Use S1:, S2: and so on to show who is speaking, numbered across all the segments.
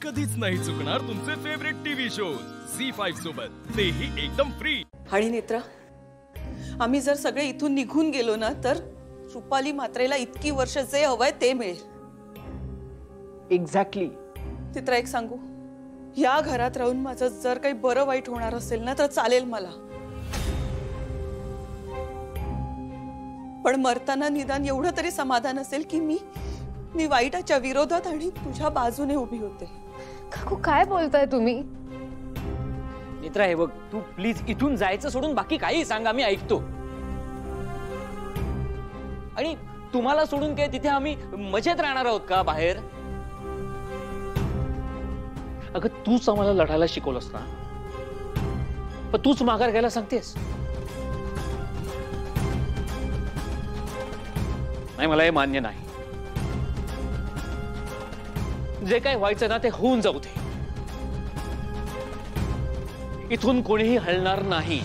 S1: कधीच नाही चुकणार तुमचे फेवरेट टीव्ही शोज झी5 सोबत, तेही एकदम फ्री।
S2: आणि नेत्रा, आम्ही जर सगळे इथून निघून गेलो ना तर रुपाली मात्रेला इतकी वर्ष जे हवंय ते मिळेल।
S3: एक्झॅक्टली।
S2: नेत्रा, एक सांगू, या घरात राहून माझं जर काही बरं वाईट होणार असेल ना तर चालेल मला, पण मरताना निदान एवढं तरी समाधान असेल की मी वाईटाच्या विरोधात आणि तुझ्या बाजूने उभी होते।
S4: काकू, काय बोलताय तुम्ही?
S3: नेत्रा, हे बघ, तू प्लीज इथून जायचं सोडून बाकी काही सांग, आम्ही ऐकतो। आणि तुम्हाला सोडून काय तिथे आम्ही मजेत राहणार आहोत का बाहेर? अगं, तूच आम्हाला लढायला शिकवलंस ना, पण तूच माघार घ्यायला सांगतेस। नाही, मला हे मान्य नाही। जे काय व्हायचं ना ते होऊन जाऊ दे, इथून कोणीही हलणार नाही।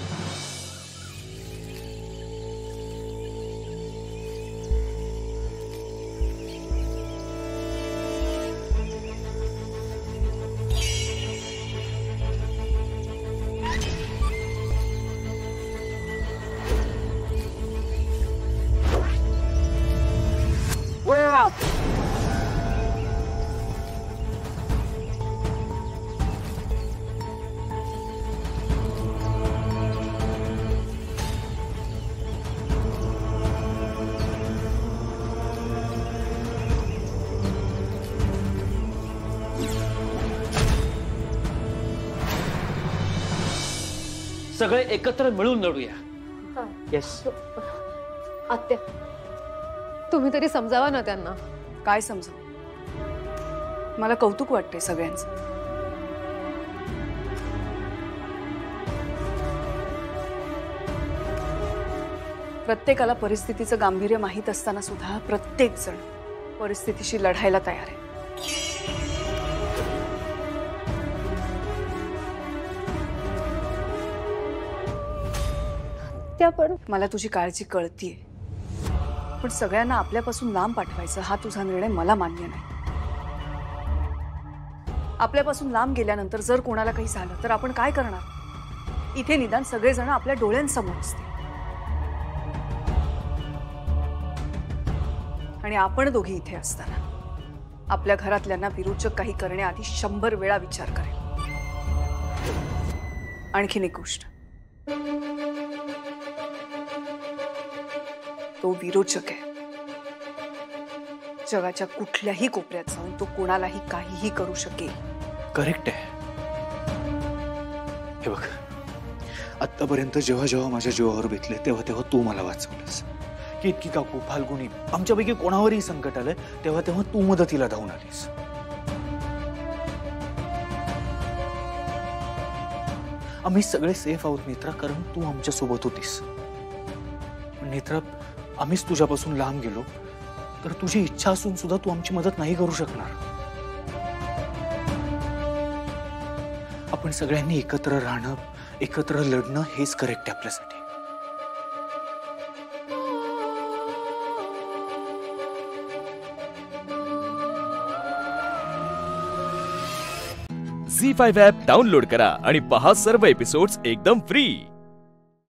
S3: सगळे एकत्र मिळून लढूया। येस।
S4: आत्या, तुम्ही तरी समजावा ना त्यांना।
S5: काय समजू? मला कौतुक वाटते सगळ्यांचं। प्रत्येकाला परिस्थितीचं गांभीर्य माहीत असताना सुद्धा प्रत्येक जण परिस्थितीशी लढायला तयार आहे।
S4: पण
S5: मला तुझी काळजी कळतीये, पण सगळ्यांना आपल्यापासून लांब पाठवायचं हा तुझा निर्णय मला मान्य नाही। आपल्यापासून लांब गेल्यानंतर जर कोणाला काही झालं तर आपण काय करणार? इथे निदान सगळेजण आपल्या डोळ्यांसमोर असतील, आणि आपण दोघी इथे असताना आपल्या घरातल्यांना विरोचक काही करण्याआधी 100 वेळा विचार करेल। आणखीन एक गोष्ट, तो विरोचक आहे। जगाच्या कुठल्याही कोपऱ्यात जाऊन तो कोणालाही काहीही करू शकेल।
S6: करेक्ट आहे। हे बघ, आतापर्यंत जेव्हा जेव्हा माझ्या जीवावर बेतले तेव्हा तेव्हा तू मला वाचवलंस। की काकू, फाल्गुनी, आमच्यापैकी कोणावरही संकट आलंय तेव्हा तेव्हा तू मदतीला धावून आलीस। आम्ही सगळे सेफ आहोत नेत्रा, कारण तू आमच्या सोबत होतीस। नेत्रा, आम्हीच तुझ्यापासून लांब गेलो तर तुझी इच्छा असून सुद्धा तू आमची मदत नाही करू शकणार। आपण सगळ्यांनी एकत्र राहणं, एकत्र लढणं हेच करेक्ट आहे आपल्यासाठी।
S1: झी5 ॲप डाउनलोड करा आणि पहा सर्व एपिसोड्स एकदम फ्री।